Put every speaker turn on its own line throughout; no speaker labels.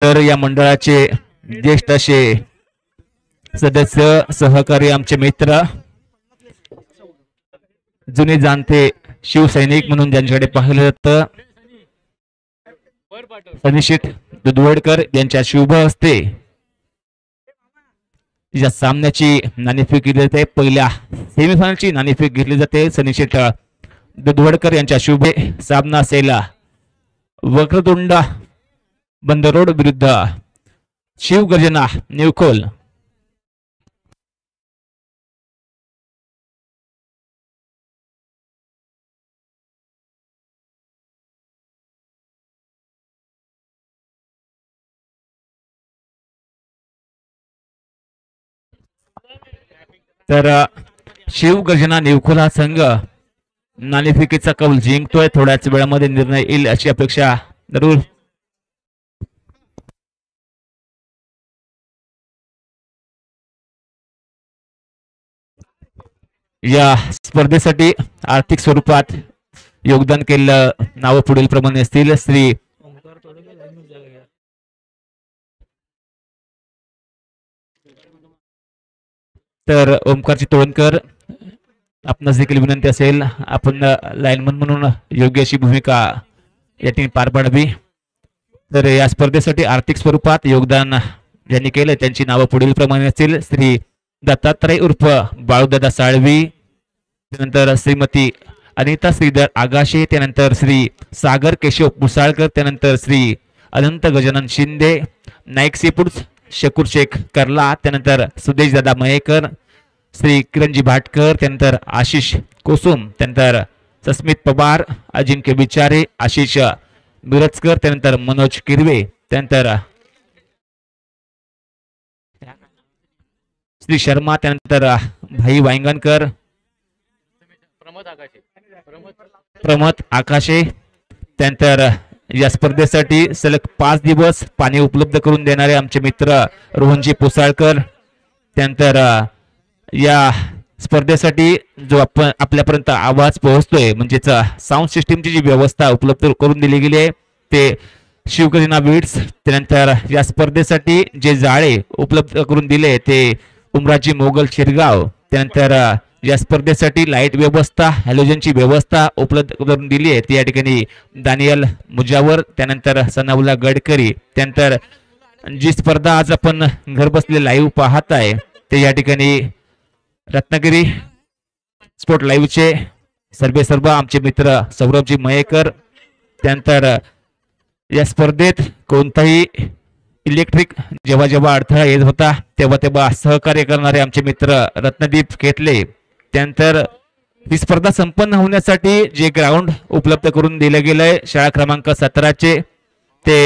तर या मंडळाचे ज्येष्ठ असे सदस्य सहकारी आमचे मित्र जुने जाणते शिवसैनिक म्हणून ज्यांच्याकडे पाहिलं जातं सनिशित दुधवडकर यांच्या शुभ हस्ते या सामन्याची नाणेफेक घेतली जाते. पहिल्या सेमीफायनलची नाणेफेक घेतली जाते. सनिशित दुधवडकर यांच्या शुभे सामना असेल वक्रतुंड बंदरोड विरुद्ध शिवगर्जना निवखोल. तर शिवगर्जना निवखोल हा संघ नाणेफेकीचा कौल जिंकतोय. थोड्याच वेळामध्ये निर्णय येईल अशी अपेक्षा जरूर. या स्पर्धेसाठी आर्थिक स्वरूपात योगदान केलेलं नाव पुढील प्रमाणे असतील. श्री तर ओमकारजी तोडणकर आपणास देखील विनंती असेल आपण लाईनमन म्हणून योग्य अशी भूमिका या ठिकाणी पार पाडावी. तर या स्पर्धेसाठी आर्थिक स्वरूपात योगदान ज्यांनी केलं त्यांची नावं पुढील प्रमाणे असतील. श्री दत्तात्रय उर्फ बाळूदादा साळवी, त्यानंतर श्रीमती अनिता श्रीधर आगाशे, त्यानंतर श्री सागर केशव मुसाळकर, त्यानंतर श्री अनंत गजानन शिंदे, नाईक सीफूड्स शकूर शेख करला, त्यानंतर सुदेश दादा मयेकर, श्री किरणजी भाटकर, त्यानंतर आशिष कोसुम, त्यानंतर सस्मित पवार, अजिंक्य विचारे, आशिष मिरजकर, त्यानंतर मनोज किरवे, त्यानंतर श्री शर्मा, त्यानंतर भाई वांगणकर, प्रमोद आकाशे. त्यानंतर या स्पर्धेसाठी सलग 5 दिवस पाणी उपलब्ध करून देणारे आमचे मित्र रोहनजी पुसाळकर. त्यानंतर या स्पर्धेसाठी जो आपण आपल्यापर्यंत आवाज पोहोचतोय म्हणजेच साऊंड सिस्टीमची जी व्यवस्था उपलब्ध करून दिली गेली आहे ते शिवगर्जना विड्स. त्यानंतर या स्पर्धेसाठी जे जाळे उपलब्ध करून दिले ते उमराजी मोगल शिरगाव. त्यानंतर या स्पर्धेसाठी लाईट व्यवस्था हॅलोजनची व्यवस्था उपलब्ध करून दिली आहे ती या ठिकाणी दानियल मुजावर, त्यानंतर सनाउल्ला गडकरी. त्यानंतर जी स्पर्धा आज आपण घर बसले लाईव्ह पाहताय ते या ठिकाणी रत्नागिरी स्पोर्ट लाईव्हचे सर्व आमचे मित्र सौरभजी मयेकर. त्यानंतर या स्पर्धेत कोणताही इलेक्ट्रिक जेव्हा अडथळा येत होता तेव्हा सहकार्य करणारे आमचे मित्र रत्नदीप केतले. त्यानंतर ही स्पर्धा संपन्न होण्यासाठी जे ग्राउंड उपलब्ध करून दिलं गेलंय शाळा क्रमांक 17चे ते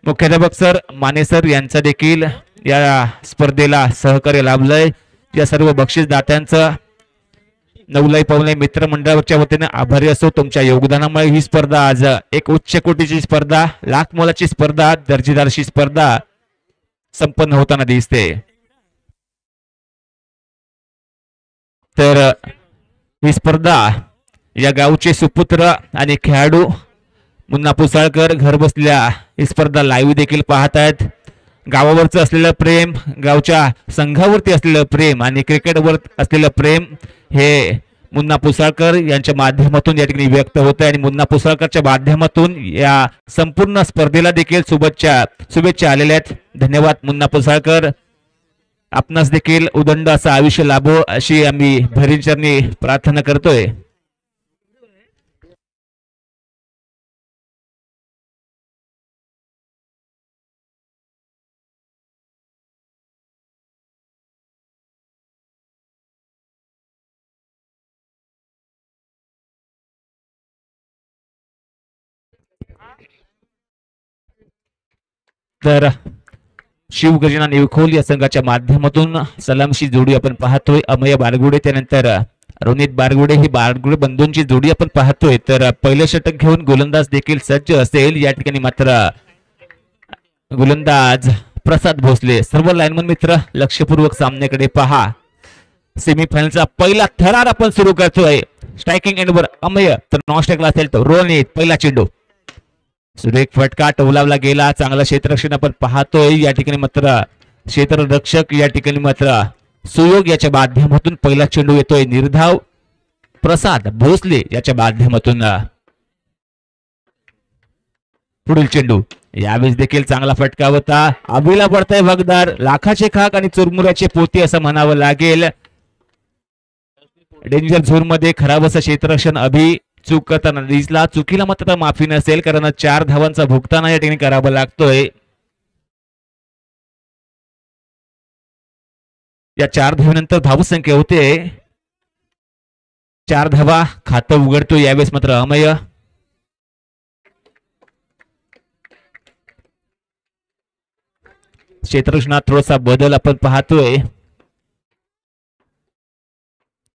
मुख्याध्यापक सर माने सर यांचा देखील या स्पर्धेला सहकार्य लाभलंय. या सर्व बक्षीसदात्यांचं नवलाई पावलाई मित्र मंडळाच्या वतीने आभारी असो. तुमच्या योगदानामुळे ही स्पर्धा आज एक उच्च कोटीची स्पर्धा, लाख मोलाची स्पर्धा, दर्जेदारशी स्पर्धा संपन्न होताना दिसते. तर ही स्पर्धा या गावचे सुपुत्र आणि खेळाडू मुन्ना पुसाळकर घर बसल्या ही स्पर्धा लाईव्ह देखील पाहतायत. गावावरचं असलेलं प्रेम, गावच्या संघावरती असलेलं प्रेम आणि क्रिकेटवर असलेलं प्रेम हे मुन्ना पुसाळकर यांच्या माध्यमातून या ठिकाणी व्यक्त होत आहे आणि मुन्ना पुसाळकरच्या माध्यमातून या संपूर्ण स्पर्धेला देखील शुभेच्छा आलेल्या आहेत. धन्यवाद मुन्ना पुसाळकर. आपणास देखील उदंड असं आयुष्य लाभो अशी आम्ही भैरींचरणी प्रार्थना करतोय. तर शिवगर्जना निवखोल या संघाच्या माध्यमातून सलामशी जोडी आपण पाहतोय. अमय बारगुडे, त्यानंतर रोनित बारगुडे, ही बारगुडे बंधूंची जोडी आपण पाहतोय. तर पहिलं षटक घेऊन गोलंदाज देखील सज्ज असेल. या ठिकाणी मात्र गोलंदाज प्रसाद भोसले. सर्व लाईनमन मित्र लक्षपूर्वक सामन्याकडे पहा. सेमीफायनलचा पहिला थरार आपण सुरू करतोय. स्ट्रायकिंग एंडवर अमय, तर नॉन स्ट्राईकला असेल तर रोनित. पहिला चेंडू सुरेख फटका टोलावला गेला, चांगला क्षेत्ररक्षण आपण पाहतोय या ठिकाणी. मात्र क्षेत्ररक्षक या ठिकाणी मात्र सुयोग याच्या माध्यमातून पहिला चेंडू येतोय निर्धाव प्रसाद भोसले याच्या माध्यमातून. पुढील चेंडू यावेळेस देखील चांगला फटका होता, अभिला पडतंय भगदार, लाखाचे खाक आणि चुरमुऱ्याचे पोती असं म्हणावं लागेल. डेंजर झोन मध्ये खराब असं क्षेत्ररक्षण अभि चूक करताना दिसला, चुकीला मात्र माफी नसेल कारण 4 धावांचा भुगतान या ठिकाणी करावा लागतोय. या 4 धावेनंतर धावसंख्या होते 4 धावा, खातं उघडतो यावेळेस मात्र अमय. क्षेत्ररक्षणात थोडासा बदल आपण पाहतोय.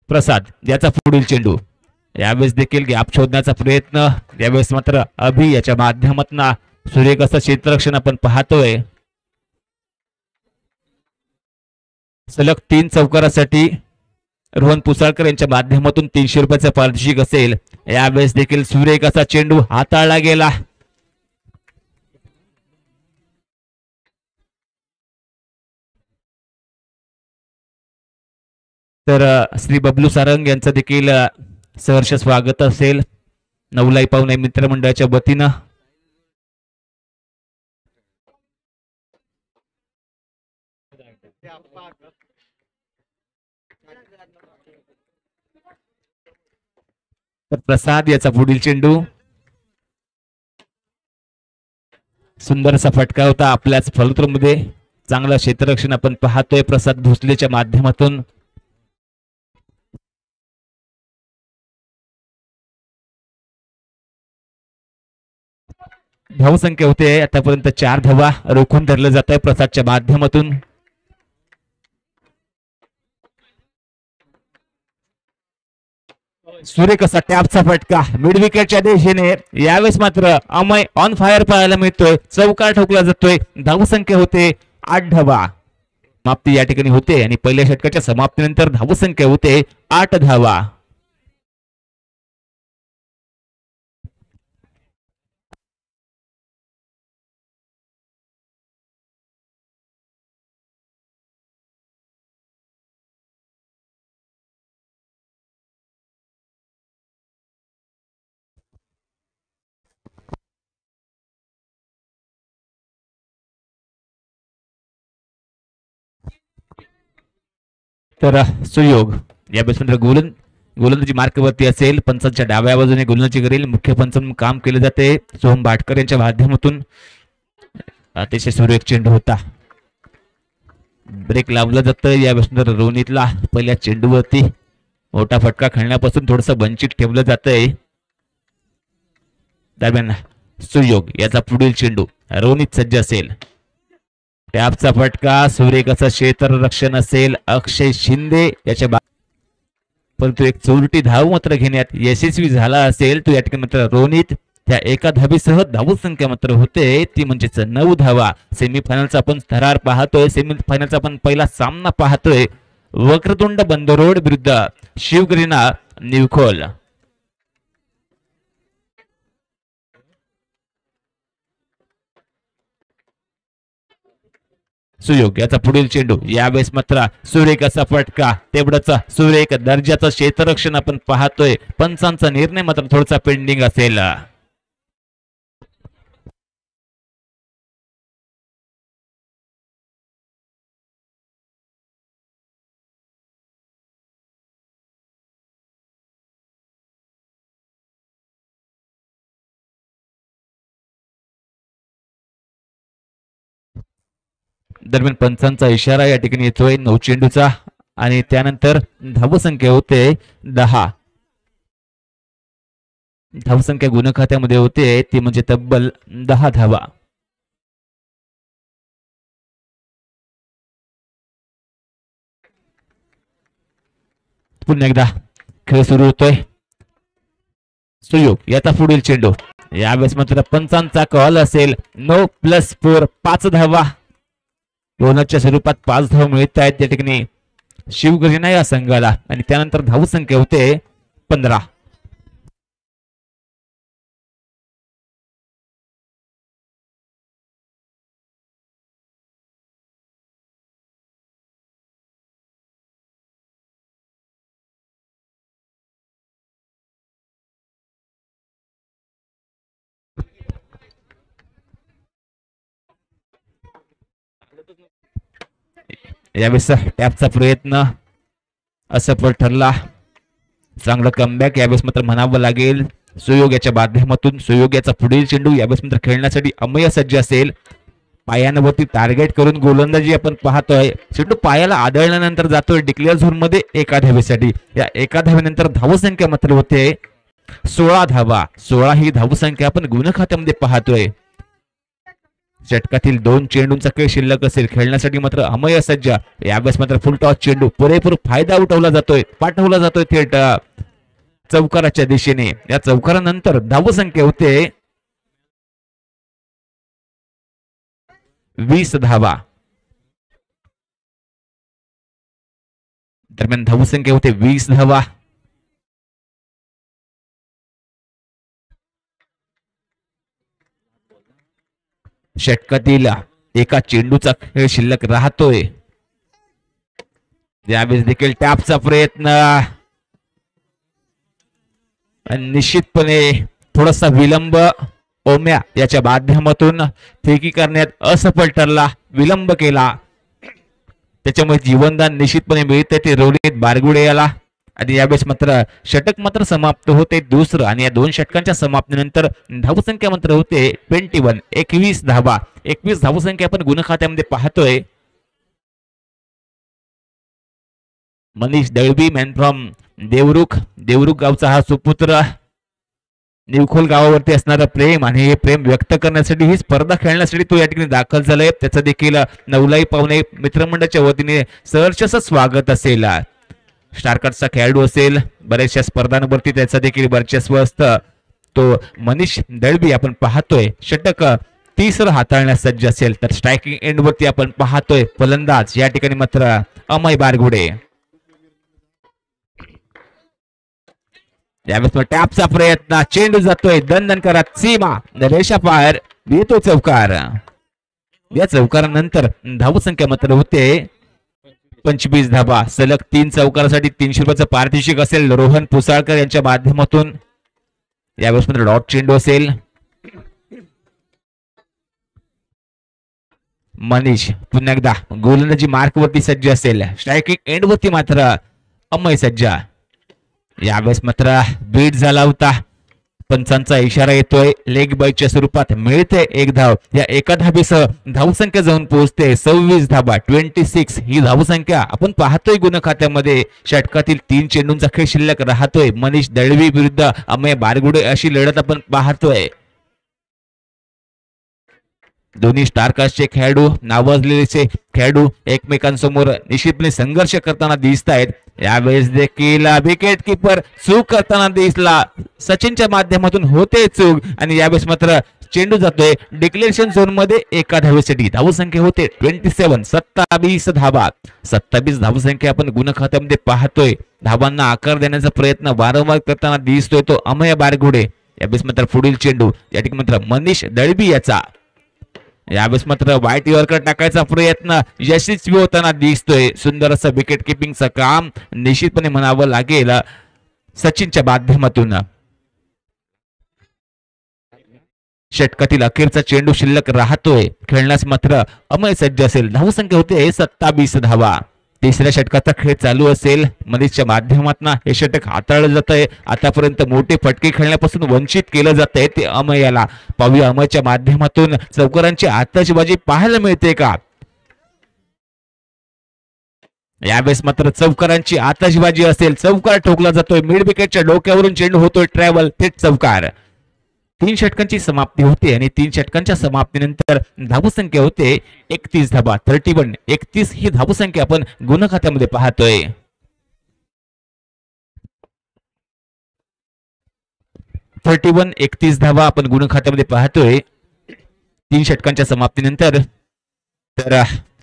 प्रसाद याचा पुढील चेंडू, यावेळेस देखील गॅप शोधण्याचा प्रयत्न, यावेळेस मात्र अभि याच्या माध्यमातून सुरेख असं क्षेत्ररक्षण आपण पाहतोय. सलग 3 चौकारासाठी रोहन पुसाळकर यांच्या माध्यमातून 300 रुपयाचा पारितोषिक असेल. यावेळेस देखील सुरेख असा चेंडू हाताळला गेला. तर श्री बबलू सारंग यांचं देखील सहर्ष स्वागत असेल नवलाई पाहुणे मित्रमंडळाच्या वतीनं. तर प्रसाद याचा पुढील चेंडू, सुंदरसा फटका होता आपल्याच फलतूरमध्ये, चांगलं क्षेत्ररक्षण आपण पाहतोय प्रसाद भोसलेच्या माध्यमातून. धावसंख्या होते आतापर्यंत 4 धावा, रोखून धरलं जात आहे प्रसादच्या माध्यमातून. सुरेख असा टॅपचा फटका मिड विकेटच्या दिशेने, यावेळेस मात्र अमय ऑन फायर पाहायला मिळतोय, चौकार ठोकला जातोय. धावसंख्या होते 8 धावा, समाप्ती या ठिकाणी होते आणि पहिल्या षटकाच्या समाप्तीनंतर धावसंख्या होते 8 धावा. तर सुयोग या बॅट्समॅन गोलंदाजी मार्कवरती असेल, पंचांच्या डाव्या बाजूने गोलंदाजी करेल. मुख्य पंच म्हणून काम केले जाते सोहम भाटकर यांच्या माध्यमातून. अतिशय सुरेख चेंडू होता, ब्रेक लावला जातं या बॅट्समॅन रोनितला. पहिल्या चेंडूवरती मोठा फटका खेळण्यापासून थोडस वंचित ठेवलं जातंय. दरम्यान सुयोग याचा पुढील चेंडू, रोनित सज्ज असेल, टॅपचा फटका, सुरेख असं क्षेत्ररक्षण असेल अक्षय शिंदे याच्या, परंतु एक चोरटी धाव मात्र घेण्यात यशस्वी झाला असेल तो या ठिकाणी मात्र रोनित. त्या एका धाबीसह धावसंख्या मात्र होते ती म्हणजेच 9 धावा. सेमीफायनलचा आपण थरार पाहतोय, सेमीफायनलचा आपण पहिला सामना पाहतोय, वक्रतुंड बंदरोड विरुद्ध शिवगरीना निवखोल. सुयोग याचा पुढील चेंडू, यावेळेस मात्र सुरेख असा फटका, तेवढंच सुरेख दर्जाचं क्षेत्ररक्षण आपण पाहतोय. पंचांचा निर्णय मात्र थोडासा पेंडिंग असेल. दरम्यान पंचांचा इशारा या ठिकाणी येतोय 9 चेंडूचा आणि त्यानंतर धावसंख्या होते 10. धावसंख्या गुण खात्यामध्ये होते ती म्हणजे तब्बल 10 धावा. पुन्हा एकदा खेळ सुरू होतोय. सुयोग याचा पुढील चेंडू, यावेळेस मात्र पंचांचा कॉल असेल 9+4 5 धावा. बोनसच्या स्वरूपात 5 धाव मिळत आहेत त्या ठिकाणी शिवगर्जना या संघाला आणि त्यानंतर धावसंख्या होते 15. यावेळेस टॅपचा प्रयत्न असफल ठरला. चांगला कमबॅक यावेळेस मात्र म्हणावं लागेल सुयोग याच्या माध्यमातून. सुयोग याचा पुढील चेंडू यावेळेस मात्र खेळण्यासाठी अमय सज्ज असेल. पायांवरती टार्गेट करून गोलंदाजी आपण पाहतोय. चेंडू पायाला आदळल्यानंतर जातोय डिक्लेअर झोन मध्ये एका धावेसाठी. या एका धावेनंतर धावसंख्या मात्र होते 16 धावा. 16 ही धावसंख्या आपण गुण खात्यामध्ये पाहतोय. षटकातील 2 चेंडूंचा खेळ शिल्लक असेल. खेळण्यासाठी मात्र अमय सज्ज. यावेळेस मात्र फुल टॉस चेंडू पुरेपूर फायदा उठवला जातोय, पाठवला जातोय थेट चौकाराच्या दिशेने. या चौकारानंतर धावसंख्या होते 20 धावा. दरम्यान धावसंख्या होते 20 धावा. षटकातील एका चेंडूचा खेळ शिल्लक राहतोय. यावेळेस देखील टॅपचा प्रयत्न निश्चितपणे थोडासा विलंब ओम्या याच्या माध्यमातून फेकी करण्यात असफल ठरला. विलंब केला त्याच्यामुळे जीवनदान निश्चितपणे मिळते ते रोहित बारगुडे याला. आणि यावेळेस मात्र षटक मात्र समाप्त होते दुसरं. आणि या 2 षटकांच्या समाप्तीनंतर धावसंख्या मात्र होते 21. 21 धावा. 21 धावसंख्या आपण गुण खात्यामध्ये पाहतोय. मनीष दळवी मॅन फ्रॉम देवरुख गावचा हा सुपुत्र. निवखोल गावावरती असणारा प्रेम आणि हे प्रेम व्यक्त करण्यासाठी ही स्पर्धा खेळण्यासाठी तो या ठिकाणी दाखल झालाय. त्याचं देखील नवलाई पाहुणे मित्रमंडळाच्या वतीने सहर्ष स्वागत असेल. स्टारकार्डचा खेळाडू असेल, बऱ्याचशा स्पर्धांवरती त्याचा देखील वर्चस्व असतं. तो मनीष दळवी आपण पाहतोय षटक 30 हाताळण्यास सज्ज असेल. तर स्ट्रायकिंग एंड वरती आपण पाहतोय फलंदाज या ठिकाणी मात्र अमय बारगुडे. यावेळेस टॅपचा प्रयत्न, चेंडू जातोय दणदण करत सीमा, रेषा पार, येतो चौकार. या चौकारानंतर धावसंख्या मात्र होते 25 धावा. सलग 3 चौकारासाठी 300 रुपयाचं पारितोषिक असेल रोहन पुसाळकर यांच्या माध्यमातून. यावेळेस मात्र डॉट चेंडू असेल. मनीष पुन्हा एकदा गोलंदाजी मार्क वरती सज्ज असेल. स्ट्रायकिंग एंड वरती मात्र अमय सज्जा. यावेळेस मात्र बीट झाला होता. पंचांचा इशारा येतोय. लेग बाईच्या स्वरूपात मिळते 1 धाव. या एका धावेसह धावसंख्या जाऊन पोहोचते 26 धावा. 26 ही धावसंख्या आपण पाहतोय गुण खात्यामध्ये. षटकातील 3 चेंडूंचा खेळ शिल्लक राहतोय. मनीष दळवी विरुद्ध अमय बारगुडे अशी लढत आपण पाहतोय. दोन्ही स्टारकास्टचे खेळाडू, नावाजलेले खेळाडू एकमेकांसमोर निश्चितपणे संघर्ष करताना दिसत आहेत. यावेळेस देखील विकेट किपर चूक करताना दिसला. सचिनच्या माध्यमातून होते चूक. आणि यावेळेस मात्र चेंडू जातोय डिक्लेरेशन झोन मध्ये एका धावेसाठी. धावसंख्या होते 27. 27 धावा. 27 धावसंख्या आपण गुण खात्यामध्ये पाहतोय. धावांना आकार देण्याचा प्रयत्न वारंवार करताना दिसतोय तो अमय बारगुडे. यावेळेस मात्र पुढील चेंडू या ठिकाणी मात्र मनीष दळवी याचा. यावेळेस मात्र वाईट यॉर्कर टाकायचा प्रयत्न यशस्वी होताना दिसतोय. सुंदर असं विकेट किपिंगचं काम निश्चितपणे म्हणावं लागेल सचिनच्या माध्यमातून. षटकातील अखेरचा चेंडू शिल्लक राहतोय. खेळण्यास मात्र अमय सज्ज असेल. धावसंख्या होते 27 धावा. तिसऱ्या षटकाचा खेळ चालू असेल. मनीषच्या माध्यमातून हे षटक हाताळलं जात आहे. आतापर्यंत मोठे फटके खेळण्यापासून वंचित केलं जात आहे ते अमयाला. पाहूया अमयच्या माध्यमातून चौकारांची आतषबाजी पाहायला मिळते का. यावेळेस मात्र चौकारांची आतषबाजी असेल. चौकार ठोकला जातोय. मिड विकेटच्या डोक्यावरून चेंडू होतोय ट्रॅव्हल थेट चौकार. 3 षटकांची समाप्ती होते आणि 3 षटकांच्या समाप्तीनंतर धावसंख्या होते 31 धावा. 31. 31 ही धावसंख्या आपण गुण खात्यामध्ये पाहतोय. (31) 31 धावा आपण गुण खात्यामध्ये पाहतोय 3 षटकांच्या समाप्तीनंतर. तर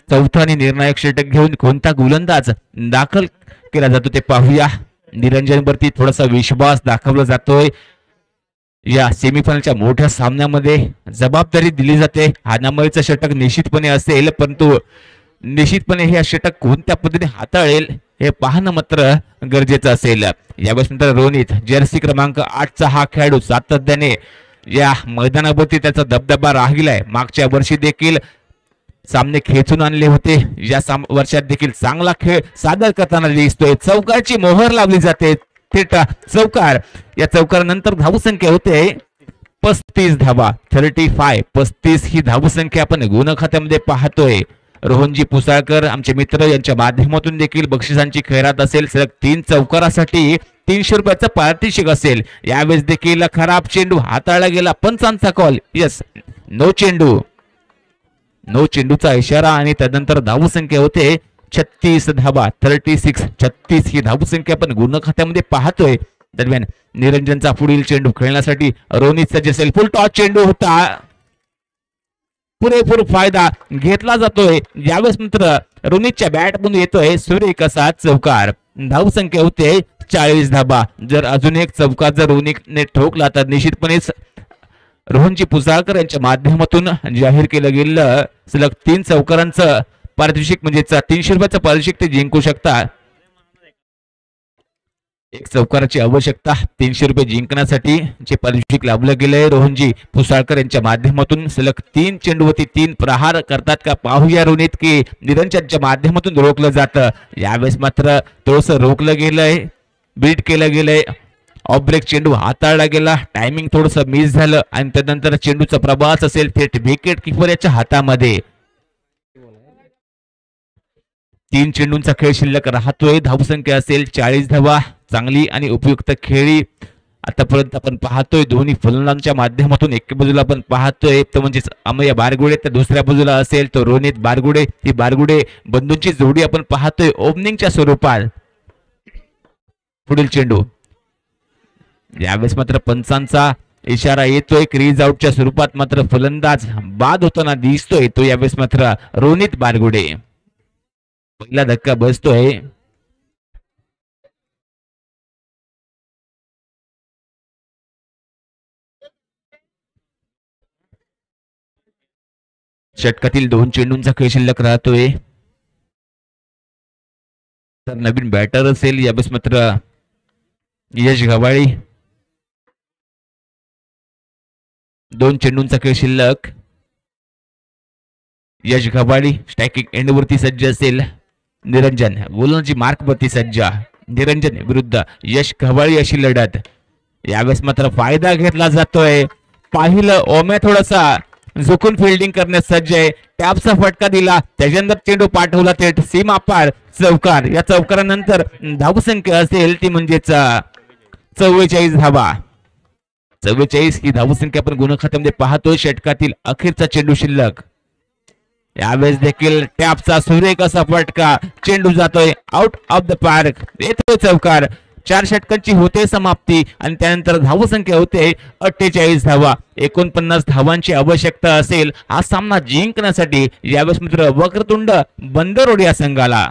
चौथा आणि निर्णायक षटक घेऊन कोणता गोलंदाज दाखल केला जातो ते पाहूया. निरंजन वरती थोडासा विश्वास दाखवला जातोय. या सेमीफायनलच्या मोठ्या सामन्यामध्ये जबाबदारी दिली जाते. हानामळीचं षटक निश्चितपणे असेल, परंतु निश्चितपणे हे षटक कोणत्या पद्धतीने हाताळेल हे पाहणं मात्र गरजेचं असेल. यावेळेस नंतर रोनित जर्सी क्रमांक 8चा हा खेळाडू सातत्याने या मैदानावरती त्याचा दबदबा राहिलाय. मागच्या वर्षी देखील सामने खेचून आणले होते, या वर्षात देखील चांगला खेळ सादर करताना दिसतोय. चौकारची मोहर लावली जाते, थेट चौकार. या चौकारानंतर धावसंख्या होते 35 धावा, 35. 35 ही धावसंख्या आपण गुण खात्यामध्ये पाहतोय. रोहनजी पुसाळकर आमचे मित्र यांच्या माध्यमातून देखील बक्षिसांची खैरात असेल. सलग 3 चौकारासाठी 300 रुपयाचं पारितोषिक असेल. यावेळेस देखील खराब चेंडू हाताळला गेला, पंचांचा कॉल. यस, नो चेंडू, नो चेंडूचा इशारा आणि त्यानंतर धावसंख्या होते 36 धावा, 36. 36 ही धावसंख्या आपण गुण खात्यामध्ये पाहतोय. दरम्यान निरंजनचा पुढील चेंडू खेळण्यासाठी रोनित सज्ज असेल. फुल टॉस चेंडू होता, पुरेपूर फायदा घेतला जातोय. यावेळेस मित्र रोनितच्या बॅटमधून येतोय सुरेख असा चौकार. धावसंख्या होते 40 धावा. जर अजून एक चौकार जर रोनितने ठोकला तर निश्चितपणेच रोहनजी पुसाळकर यांच्या माध्यमातून जाहीर केलं गेलं सलग 3 चौकारांचं पारितोषिक म्हणजे 300 रुपयाचं पारितोषिक ते जिंकू शकतात. एक चौकाराची आवश्यकता, 300 रुपये जिंकण्यासाठी जे पारितोषिक लाभलं गेलंय रोहनजी पुसाळकर यांच्या माध्यमातून. सलग 3 चेंडूवरती 3 प्रहार करतात का पाहूया रोनित, की निरंजनच्या माध्यमातून रोखलं जातं. यावेळेस मात्र थोडस रोखलं गेलंय, बीट केलं गेलंय. ऑफ ब्रेक चेंडू हाताळला गेला, टायमिंग थोडस मिस झालं आणि त्यानंतर चेंडूचा प्रभास असेल थेट विकेट किपर याच्या हातामध्ये. 3 चेंडूंचा खेळ शिल्लक राहतोय. धावसंख्या असेल 40 धावा. चांगली आणि उपयुक्त खेळी आतापर्यंत आपण पाहतोय. दोन्ही फलंदाजांच्या माध्यमातून एका बाजूला आपण पाहतोय तो म्हणजेच अमय बारगुडे, तर दुसऱ्या बाजूला असेल तो रोनित बारगुडे. ही बारगुडे बंधूंची जोडी आपण पाहतोय ओपनिंगच्या स्वरूपात. पुढील चेंडू, यावेळेस मात्र पंचांचा इशारा येतोय. क्रीज आउटच्या स्वरूपात मात्र फलंदाज बाद होताना दिसतोय तो यावेळेस मात्र रोनित बारगुडे. पहिला धक्का बसतोय. षटकातील 2 चेंडूंचा खेळ शिल्लक राहतोय. तर नवीन बॅटर असेल यावेळेस मात्र यश गव्हाळी. 2 चेंडूंचा खेळ शिल्लक. यश गव्हाळी स्ट्रायकिंग एंडवरती सज्ज असेल. निरंजन गोलंदाजी मार्कवरती सज्ज. निरंजन विरुद्ध यश गव्हाळी अशी लढत. यावेळेस मात्र फायदा घेतला जातोय. पाहिलं ओम्या थोडासा झुकून फिल्डिंग करण्यास सज्ज आहे. टॅपचा फटका दिला, त्याच्यानंतर चेंडू पाठवला थेट सीमा पार. चौकार. या चौकारानंतर धावसंख्या असेल ती म्हणजेच 44 धावा. 44 ही धावसंख्या आपण गुण खात्यामध्ये पाहतोय. षटकातील अखेरचा चेंडू शिल्लक. यावेळेस देखील टॅपचा सुरेख असा फटका, चेंडू जातोय आउट ऑफ द पार्क. येतोय चौकार. 4 षटकांची होते समाप्ती आणि त्यानंतर धावसंख्या होते 48 धावा. 49 धावांची आवश्यकता असेल हा सामना जिंकण्यासाठी. यावेळेस मित्र वक्रतुंड बंदरोड या संघाला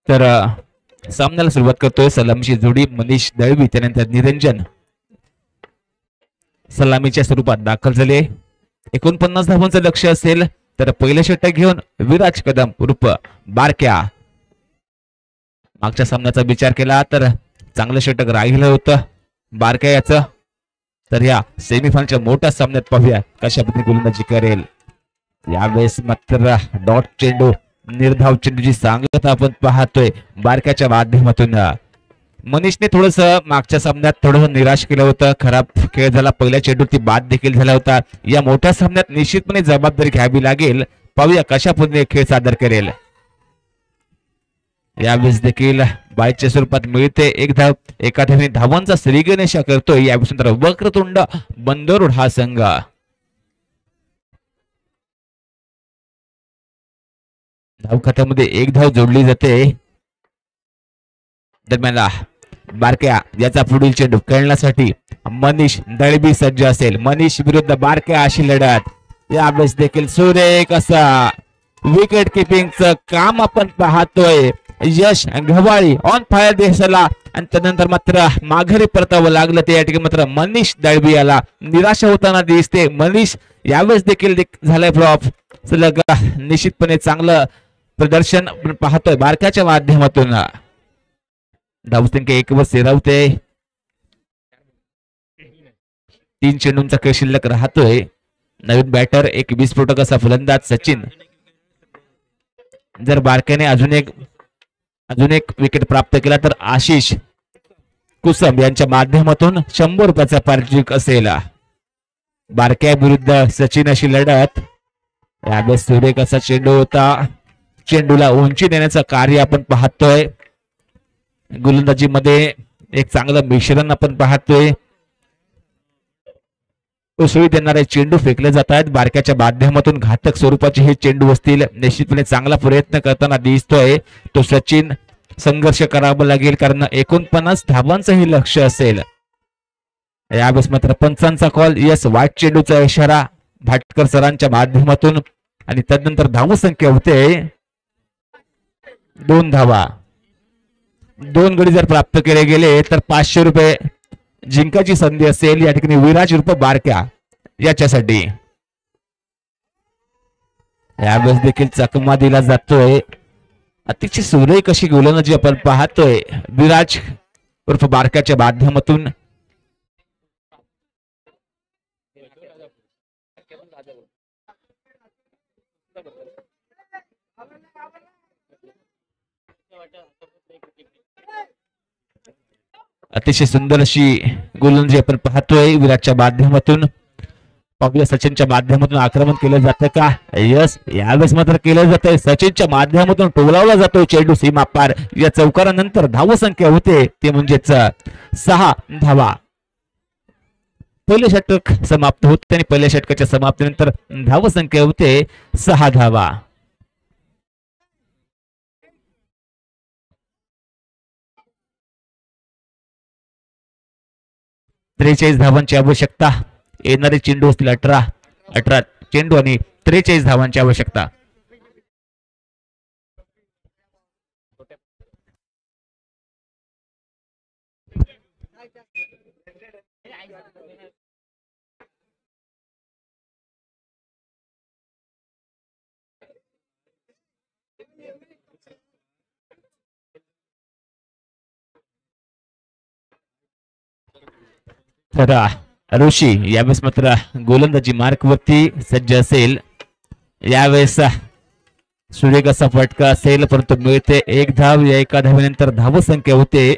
तर सामन्याला सुरुवात करतोय सलामीची जोडी मनीष दळवी त्यानंतर निरंजन सलामीच्या स्वरूपात दाखल झाले. 49 धावांचं लक्ष असेल तर पहिलं षटक घेऊन विराज कदम उर्फ बारक्या. मागच्या सामन्याचा विचार केला तर चांगलं षटक राहिलं होतं बारक्या याचं. तर या सेमीफायनलच्या मोठ्या सामन्यात पाहूया कशा पद्धतीने गोलंदाजी करेल. यावेळेस मात्र डॉट चेंडू निर्धाव चेंडूची सांगता आपण पाहतोय बारक्याच्या माध्यमातून. मनीषने थोडस मागच्या सामन्यात थोडस निराश केलं होतं. खराब खेळ झाला. पहिल्या चेंडूवरती बाद देखील झाला होता. या मोठ्या सामन्यात निश्चितपणे जबाबदारी घ्यावी लागेल. पाहूया कशा पद्धतीने खेळ सादर करेल. यावेळेस देखील बाईच्या स्वरूपात मिळते एक धाव. एका धावेने धावांचा श्रीगणेशा करतोय. यावेळेस नंतर वक्रतुंड बंदरोड हा संघ. धाव खात्यामध्ये एक धाव जोडली जाते. दरम्यान बारक्या याचा पुढील चेंडू खेळण्यासाठी मनीष दळवी सज्ज असेल. मनीष विरुद्ध बारक्या अशी लढत. यावेळेस देखील सुरेख असा विकेट किपिंगचं काम आपण पाहतोय. यश गव्हाळी ऑन फायर दिसला आणि त्यानंतर मात्र माघारी परतावं लागलं. ते या ठिकाणी मात्र मनीष दळवी याला निराशा होताना दिसते. मनीष यावेळेस देखील झालंय फ्लॉप. सलग निश्चितपणे चांगलं प्रदर्शन पाहतोय बारक्याच्या माध्यमातून. धावसंख्या 1 वर स्थिरावते. 3 चेंडूंचा खेळ शिल्लक राहतोय. नवीन बॅटर एक विस्फोटक असा फलंदाज सचिन. जर बारक्याने अजून एक विकेट प्राप्त केला तर आशिष कुसम यांच्या माध्यमातून 100 रुपयाचा पारितोषिक असेल. बारक्या विरुद्ध सचिन अशी लढत. यावेळेस सुरेख असा चेंडू होता. चेंडूला उंची देण्याचं कार्य आपण पाहतोय. गोलंदाजीमध्ये एक चांगलं मिश्रण आपण पाहतोय. उसळी देणारे चेंडू फेकले जात आहेत. बारक्याच्या माध्यमातून घातक स्वरूपाचे हे चेंडू असतील. निश्चितपणे चांगला प्रयत्न करताना दिसतोय तो सचिन. संघर्ष करावा लागेल कारण 49 धावांचं हे लक्ष असेल. यावेळेस मात्र पंचांचा कॉल. यस वाईट चेंडूचा इशारा भाटकर सरांच्या माध्यमातून आणि त्यानंतर धावसंख्या होते 2 धावा. 2 गडी जर प्राप्त केले गेले तर 500 रुपये जिंकायची संधी असेल या ठिकाणी विराज उर्फ बारक्या याच्यासाठी. यावेळेस देखील चकमा दिला जातोय. अतिशय सुरेख अशी गोलंदाजी आपण पाहतोय विराज उर्फ बारक्याच्या माध्यमातून. अतिशय सुंदर अशी गोलंदाजी आपण पाहतोय विराटच्या माध्यमातून. पाहूया सचिनच्या माध्यमातून आक्रमण केलं जातं का. यस यावेळेस मात्र केलं जातंय. सचिनच्या माध्यमातून टोलावला जातोय चेंडू सीमा पार. या चौकारानंतर धावसंख्या होते ते म्हणजेच 6 धावा. पहिले षटक समाप्त होते आणि पहिल्या षटकाच्या समाप्तीनंतर धावसंख्या होते 6 धावा. त्रेचाळीस धावांची आवश्यकता. येणारे चेंडू असतील 18 चेंडू आणि 43 धावांची आवश्यकता. तर ऋषी यावेळेस मात्र गोलंदाजी मार्क वरती सज्ज असेल. यावेळेस सुरेख असा फटका असेल परंतु मिळते 1 धाव. या एका धावेनंतर धावसंख्या होते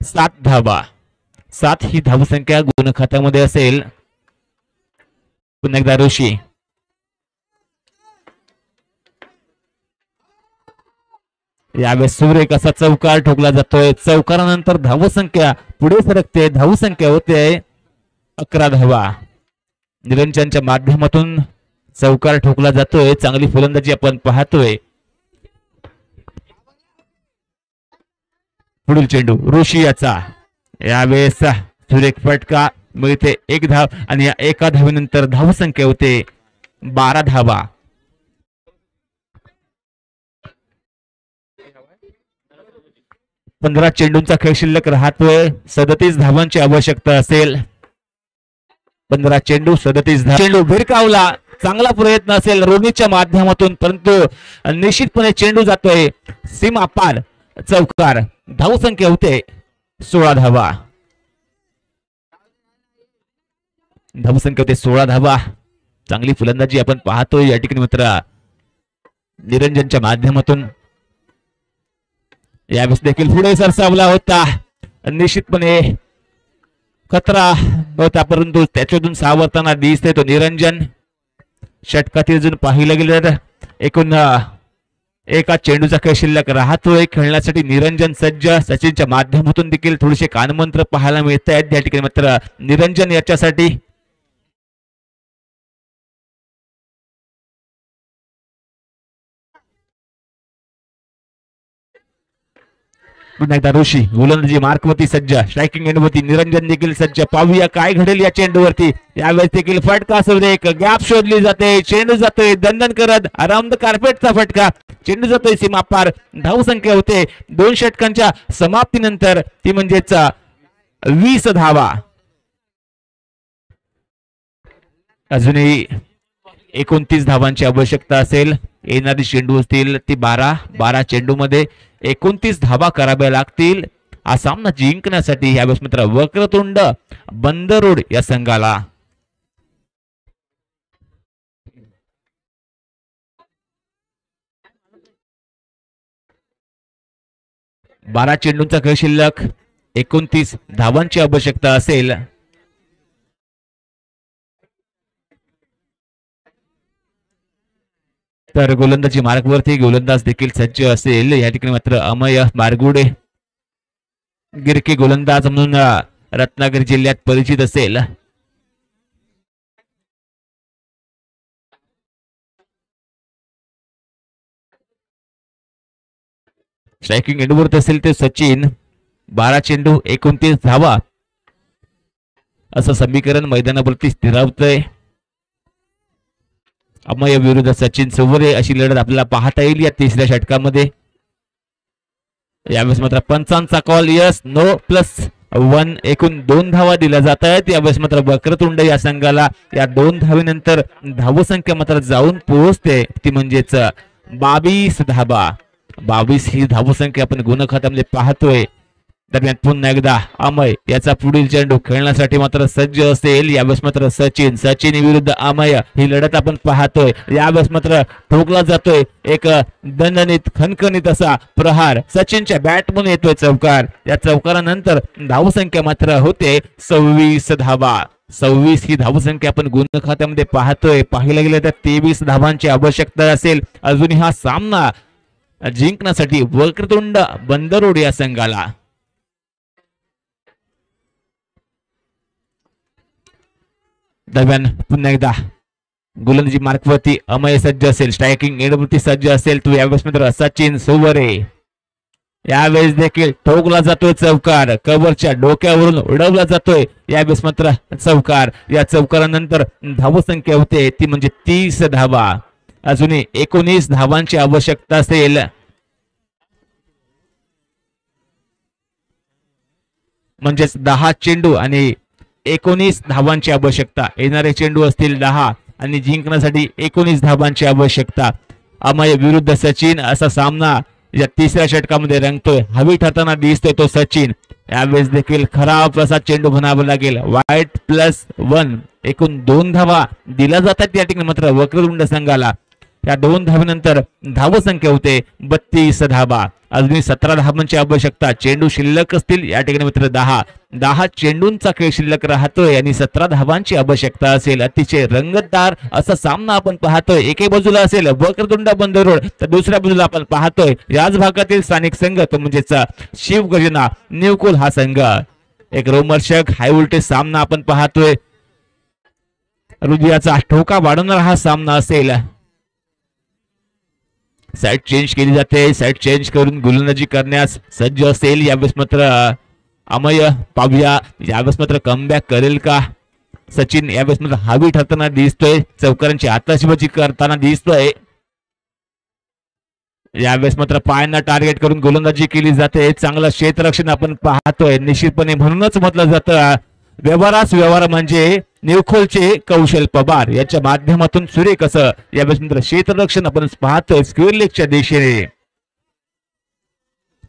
7 धावा. 7 ही धावसंख्या गुण खात्यामध्ये असेल. पुन्हा एकदा ऋषी. यावेळेस सुरेख असा चौकार ठोकला जातोय. चौकारानंतर धावसंख्या पुढे सरकते. धावसंख्या होते 11 धावा. निरंजनच्या माध्यमातून चौकार ठोकला जातोय. चांगली फलंदाजी आपण पाहतोय. पुढील चेंडू ऋषी याचा. यावेळेस सुरेख फटका मिळते 1 धाव आणि या एका धावेनंतर धावसंख्या होते 12 धावा. पंधरा चेंडूंचा खेळ शिल्लक राहतोय. 37 धावांची आवश्यकता असेल. 15 चेंडू 37 धावा. चेंडू भिरकावला. चांगला प्रयत्न असेल रोनीच्या माध्यमातून, परंतु निश्चितपणे चेंडू जातोय सीमा पार. चौकार. धावसंख्या होते 16 धावा. धावसंख्या होते 16 धावा. चांगली फलंदाजी आपण पाहतोय या ठिकाणी मित्र निरंजनच्या माध्यमातून. यावेळेस देखील पुढे सरसावला होता. निश्चितपणे खतरा होता, परंतु त्याच्यातून सावरताना दिसतोय तो निरंजन. षटकातील अजून पाहिलं गेलं तर एकूण एका चेंडूचा खेळ शिल्लक राहतोय. खेळण्यासाठी निरंजन सज्ज. सचिनच्या माध्यमातून देखील थोडेसे कानमंत्र पाहायला मिळत आहेत या ठिकाणी मात्र निरंजन याच्यासाठी. पुन्हा एकदा ऋषी गोलंदाजी मार्कवरती सज्ज. स्ट्रायकिंग एंडवरती निरंजन देखील सज्ज. पाहूया काय घडेल या चेंडूवरती. यावेळेस देखील फटका असू दे. एक गॅप शोधली जाते. चेंडू जातोय दंडन करत. अराउंड द कार्पेटचा फटका. चेंडू जातोय सीमा पार. धावसंख्या होते 2 षटकांच्या समाप्तीनंतर ती म्हणजेच 20 धावा. अजूनही 29 धावांची आवश्यकता असेल. येणारी चेंडू असतील ती 12 चेंडू मध्ये 29 धावा कराव्या लागतील. हा सामना जिंकण्यासाठी यावेळेस मित्र वक्रतुंड बंदरोड या संघाला. बारा चेंडूंचा खेळ शिल्लक 29 धावांची आवश्यकता असेल. तर गोलंदाजी मार्गवरती गोलंदाज देखील सज्ज असेल. या ठिकाणी मात्र अमय बारगुडे गिरकी गोलंदाज म्हणून रत्नागिरी जिल्ह्यात परिचित असेल. स्ट्रायकिंग एंडवरती असेल ते सचिन. 12 चेंडू 29 धावा असं समीकरण मैदानावरती स्थिरावतंय. अमय विरुद्ध सचिन सोवरे अशी लढत आपल्याला पाहता येईल या तिसऱ्या षटकामध्ये. यावेळेस मात्र पंचांचा कॉल यस नो +1 एकूण 2 धावा दिल्या जात आहेत. यावेळेस मात्र वक्रतुंड या संघाला या 2 धावेनंतर धावसंख्या मात्र जाऊन पोहोचते ती म्हणजेच 22 धावा. 22 ही धावसंख्या आपण गुणखात्यामध्ये पाहतोय. दरम्यान पुन्हा एकदा अमय याचा पुढील चेंडू खेळण्यासाठी मात्र सज्ज असेल. यावेळेस मात्र सचिन विरुद्ध अमय ही लढत आपण पाहतोय. यावेळेस मात्र ठोकला जातोय एक दणदणीत खणखणीत असा प्रहार. सचिनच्या बॅटमधून येतोय चौकार. या चौकारानंतर धावसंख्या मात्र होते 26 धावा. 26 ही धावसंख्या आपण गुण खात्यामध्ये पाहतोय. पाहिलं गेलं तर 23 धावांची आवश्यकता असेल अजूनही हा सामना जिंकण्यासाठी वक्रतुंड बंदरोड या संघाला. दरम्यान पुन्हा एकदा गोलंदाजी मार्कवरती अमय सज्ज असेल. स्ट्रायकिंग एंडवरती सज्ज असेल तो यावेळेस मित्र सचिन सोवरे. यावेळेस देखील ठोकला जातोय चौकार. कव्हरच्या डोक्यावरून उडवला जातोय. यावेळेस मात्र चौकार. या चौकारानंतर धावसंख्या होते ती म्हणजे 30 धावा. अजूनही 19 धावांची आवश्यकता असेल. म्हणजेच 10 चेंडू आणि 19 धावांची आवश्यकता. येणारे चेंडू असतील 10 आणि जिंकण्यासाठी 19 धावांची आवश्यकता. अमय विरुद्ध सचिन असा सामना या तिसऱ्या षटकामध्ये रंगतोय. हवी ठरताना दिसतोय तो सचिन. यावेळेस देखील खराब असा चेंडू म्हणावा लागेल. वाईट +1 एकूण 2 धावा दिल्या जातात या ठिकाणी मात्र वक्रतुंड संघाला. या 2 धावेनंतर धावसंख्या होते 32 धावा. अजूनही 17 धावांची आवश्यकता. चेंडू शिल्लक असतील या ठिकाणी मित्र 10 चेंडूंचा खेळ शिल्लक राहतोय आणि 17 धावांची आवश्यकता असेल. अतिशय रंगतदार असा सामना आपण पाहतोय. एके बाजूला असेल वक्रतुंड बंदरोड तर दुसऱ्या बाजूला आपण पाहतोय याच भागातील स्थानिक संघ तो म्हणजेच शिवगर्जना न्यूकुल हा संघ. एक रोमहर्षक हाय व्होल्टेज सामना आपण पाहतोय. हृदयाचा ठोका वाढवणारा हा सामना असेल. साईड चेंज केली जाते. साईड चेंज करून गोलंदाजी करण्यास सज्ज असेल यावेळेस मात्र अमय पाहूया यावेळेस मात्र कमबॅक करेल का सचिन यावेळेस मात्र हावी ठरताना दिसतोय चौकारांची आतषबाजी करताना दिसतोय यावेळेस मात्र पायांना टार्गेट करून गोलंदाजी केली जाते चांगलं क्षेत्ररक्षण आपण पाहतोय निश्चितपणे म्हणूनच म्हटलं जातं व्यवहारास व्यवहार म्हणजे निवखोलचे कौशल पवार याच्या माध्यमातून सुरेख असं यावेळेस मात्र क्षेत्ररक्षण आपण पाहतोय स्क्वेअर लेगच्या दिशेने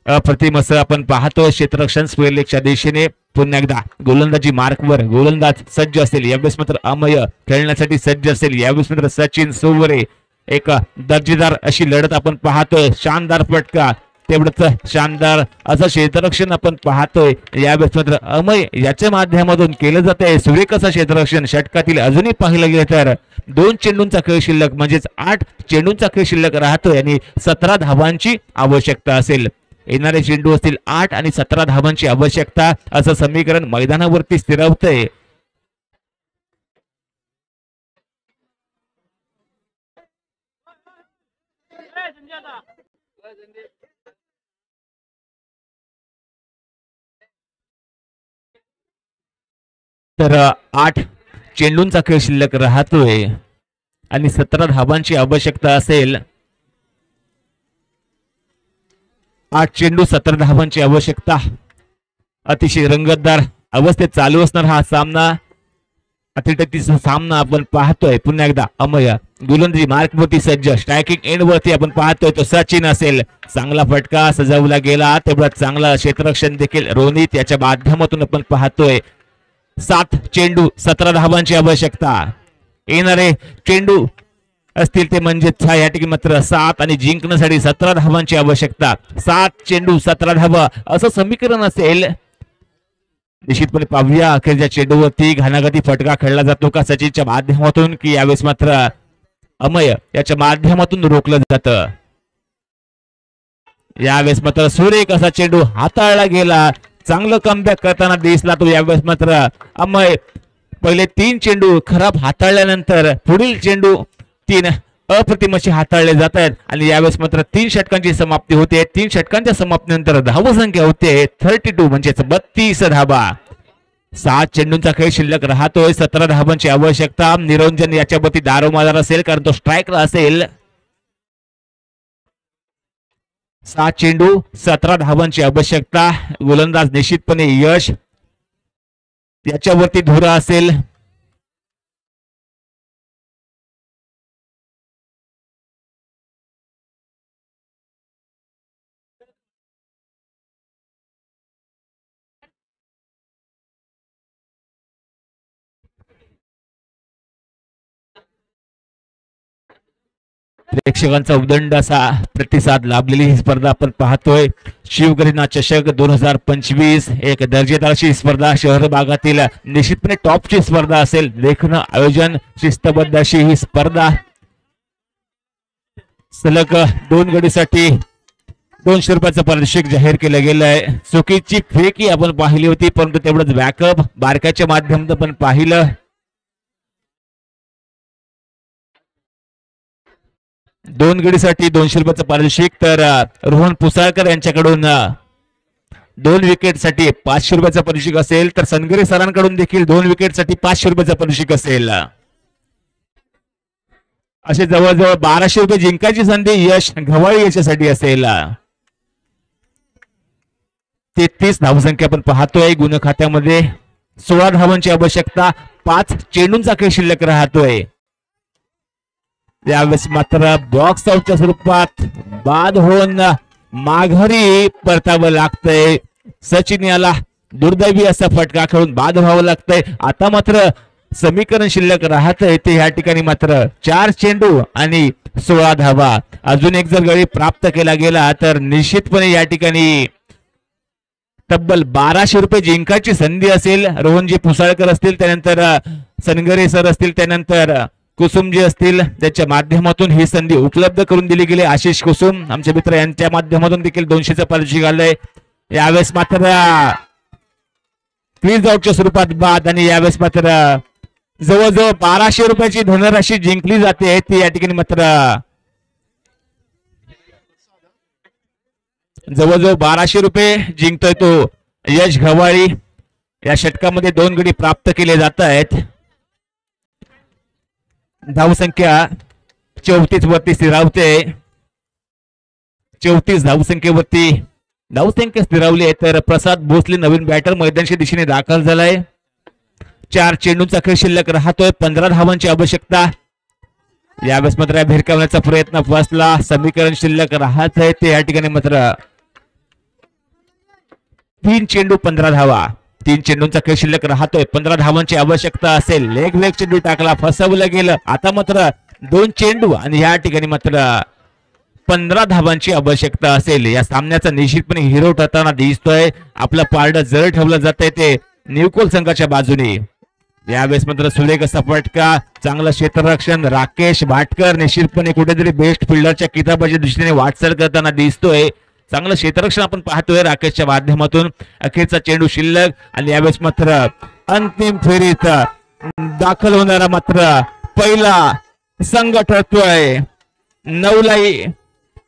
अप्रतिम असं आपण पाहतोय क्षेत्ररक्षण स्क्वेअर लेगच्या दिशेने पुन्हा एकदा गोलंदाजी मार्कवर गोलंदाज सज्ज असेल यावेळेस मात्र अमय खेळण्यासाठी सज्ज असेल यावेळेस मात्र सचिन सोवरे एक दर्जेदार अशी लढत आपण पाहतोय शानदार फटका तेवढंच शानदार असं क्षेत्ररक्षण आपण पाहतोय यावेळेस मात्र अमय याच्या माध्यमातून केलं जात आहे सुरेख असं क्षेत्ररक्षण षटकातील अजूनही पाहिलं गेलं तर 2 चेंडूंचा खेळ शिल्लक म्हणजेच 8 चेंडूंचा खेळ शिल्लक राहतोय आणि 17 धावांची आवश्यकता असेल येणारे चेंडू असतील 8 आणि 17 धावांची आवश्यकता असं समीकरण मैदानावरती स्थिरावतंय तर 8 चेंडूंचा खेळ शिल्लक राहतोय आणि 17 धावांची आवश्यकता असेल 8 चेंडू 17 धावांची आवश्यकता अतिशय रंगतदार अवस्थेत चालू असणार हा सामना अतिटतीचा सामना आपण पाहतोय पुन्हा एकदा अमय गोलंदाजी मार्कवरती सज्ज स्ट्रायकिंग एंड वरती आपण पाहतोय तो सचिन असेल चांगला फटका सजवला गेला तेवढा चांगला क्षेत्ररक्षण देखील रोनित याच्या माध्यमातून आपण पाहतोय 7 चेंडू 17 धावांची आवश्यकता येणारे चेंडू असतील ते म्हणजे या ठिकाणी मात्र 7 आणि जिंकण्यासाठी 17 धावांची आवश्यकता 7 चेंडू 17 धावा असं समीकरण असेल निश्चितपणे पाहूया अखेरच्या चेंडूवरती घानाघाती फटका खेळला जातो का सचिनच्या माध्यमातून की यावेळेस मात्र अमय याच्या माध्यमातून रोखलं जातं यावेळेस मात्र सुरेख असा चेंडू हाताळला गेला चांगलं कमबॅक करताना दिसला तो यावेळेस मात्र अमय पहिले 3 चेंडू खराब हाताळल्यानंतर पुढील चेंडू 3 अप्रतिम असे हाताळले जात आहेत आणि यावेळेस मात्र 3 षटकांची समाप्ती होते 3 षटकांच्या समाप्तीनंतर धावसंख्या होते 32 म्हणजेच 32 धावा 7 चेंडूंचा खेळ शिल्लक राहतोय 17 धावांची आवश्यकता निरंजन याच्यावरती दारोमदार असेल कारण तो स्ट्राईकला असेल 7 चेंडू 17 धावांची आवश्यकता गोलंदाज निश्चितपणे यश याच्यावरती धुरा असेल प्रेक्षकांचा उदंड असा प्रतिसाद लाभलेली ही स्पर्धा आपण पाहतोय शिवगरिमा चषक 2025 एक दर्जेदार अशी स्पर्धा शहर भागातील निश्चितपणे टॉपची स्पर्धा असेल देखणं आयोजन शिस्तबद्ध अशी ही स्पर्धा सलग 2 गडीसाठी 200 रुपयाचं पारितोषिक जाहीर केलं गेलं आहे चुकीची फेकी आपण पाहिली होती परंतु तेवढंच बॅकअप बारक्याच्या माध्यमातून आपण पाहिलं 2 गडीसाठी 200 रुपयाचं पारितोषिक तर रोहन पुसाळकर यांच्याकडून 2 विकेटसाठी 500 रुपयाचं पारितोषिक असेल तर सनगरे सरांकडून देखील 2 विकेटसाठी 500 रुपयाचं पारितोषिक असेल असे जवळजवळ 1200 रुपये जिंकायची संधी यश घवाळी याच्यासाठी असेल 33 धावसंख्या आपण पाहतोय गुण खात्यामध्ये 16 धावांची आवश्यकता 5 चेंडूंचा खेळ शिल्लक राहतोय यावेळेस मात्र बॉक्स आउटच्या स्वरूपात बाद होऊन माघारी परतावं लागतंय सचिन याला दुर्दैवी असा फटका खेळून बाद व्हावं लागतंय आता मात्र समीकरण शिल्लक राहतंय ते या ठिकाणी मात्र 4 चेंडू आणि 16 धावा अजून एक जर गडी प्राप्त केला गेला तर निश्चितपणे या ठिकाणी तब्बल 1200 रुपये जिंकायची संधी असेल रोहनजी पुसाळकर असतील त्यानंतर सनगरे सर असतील त्यानंतर कुसुमजी असतील त्याच्या माध्यमातून ही संधी उपलब्ध करून दिली गेली आशिष कुसुम आमचे मित्र यांच्या माध्यमातून देखील 200चं पारितोषिक आलंय यावेळेस मात्र क्लीज आउटच्या स्वरूपात बाद आणि यावेळेस मात्र जवळजवळ 1200 रुपयाची धनराशी जिंकली जाते ती या ठिकाणी मात्र जवळजवळ 1200 रुपये जिंकतोय तो यश घवाळी या षटकामध्ये 2 गडी प्राप्त केले जात आहेत. धावसंख्या 34 वरती स्थिरावते. 34 धावसंख्येवरती धावसंख्या स्थिरावली आहे. तर प्रसाद भोसले नवीन बॅटर मैदानाच्या दिशेने दाखल झालाय. 4 चेंडूंचा खेळ शिल्लक राहतोय. 15 धावांची आवश्यकता. यावेळेस मात्र भिरकावण्याचा प्रयत्न फसला. समीकरण शिल्लक राहत आहे ते या ठिकाणी मात्र 3 चेंडू 15 धावा. 3 चेंडूंचा खेळ शिल्लक राहतोय. 15 धावांची आवश्यकता असेल. लेग चेंडू टाकला, फसवलं गेलं. आता मात्र 2 चेंडू आणि या ठिकाणी मात्र 15 धावांची आवश्यकता असेल. या सामन्याचा निश्चितपणे हिरो ठरताना दिसतोय. आपलं पारडं जर ठेवलं जात आहे ते न्यूकोल संघाच्या बाजूने. यावेळेस मात्र सुरेख असा फटका, चांगलं क्षेत्ररक्षण. राकेश भाटकर निश्चितपणे कुठेतरी बेस्ट फिल्डरच्या किताबाच्या दृष्टीने वाटचाल करताना दिसतोय. चांगलं क्षेत्ररक्षण आपण पाहतोय राकेशच्या माध्यमातून. अखेरचा चेंडू शिल्लक आणि यावेळेस मात्र अंतिम फेरीत दाखल होणारा मात्र पहिला संघ ठरतोय. नवलाई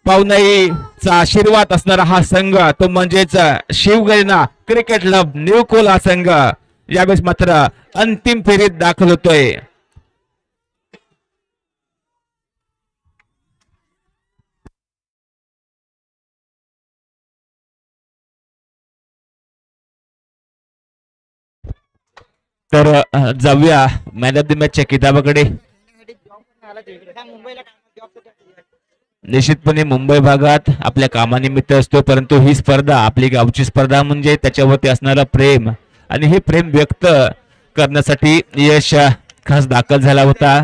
पावनाईचा आशीर्वाद असणारा हा संघ, तो म्हणजेच शिवगणना क्रिकेट क्लब न्यूकोल हा संघ यावेळेस मात्र अंतिम फेरीत दाखल होतोय. तर जाऊया मॅन ऑफ द मॅचच्या किताबाकडे. निश्चितपणे मुंबई भागात आपल्या कामानिमित्त असतो, परंतु ही स्पर्धा आपली गावची स्पर्धा म्हणजे त्याच्यावरती असणारा प्रेम आणि हे प्रेम व्यक्त करण्यासाठी यश खास दाखल झाला होता.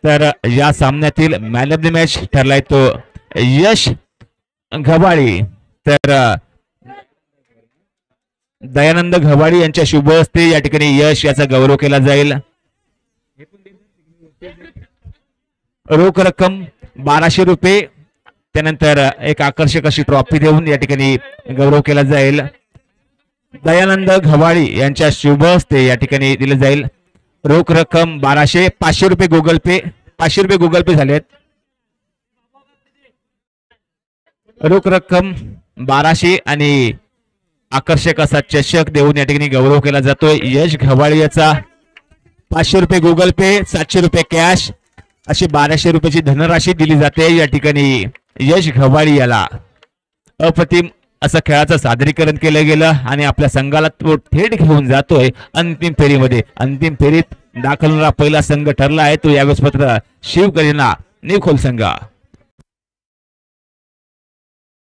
तर या सामन्यातील मॅन ऑफ द मॅच ठरलाय तो यश घवाळी. तर दयानंद घवाळी यांच्या शुभ हस्ते या ठिकाणी यश याचा गौरव केला जाईल. रोख रक्कम 1200 रुपये, त्यानंतर एक आकर्षक अशी ट्रॉफी देऊन या ठिकाणी गौरव केला जाईल. दयानंद घवाळी यांच्या शुभ हस्ते या ठिकाणी दिले जाईल. रोख रक्कम 1200, 500 रुपये गुगल पे, 500 रुपये गुगल पे झालेत. रोख रक्कम 1200 आणि आकर्षक असा चषक देऊन या ठिकाणी गौरव केला जातोय. यश घवाळी याचा 500 रुपये गुगल पे, 700 रुपये कॅश अशी 1200 रुपयाची धनराशी दिली जाते. या ठिकाणी यश घवाळी याला अप्रतिम असं खेळाचं सादरीकरण केलं गेलं आणि आपल्या संघाला तो थेट घेऊन जातोय अंतिम फेरीमध्ये. अंतिम फेरीत दाखल होणारा पहिला संघ ठरला आहे तो यावेळेस मात्र शिवगणना न्यूकोल संघ.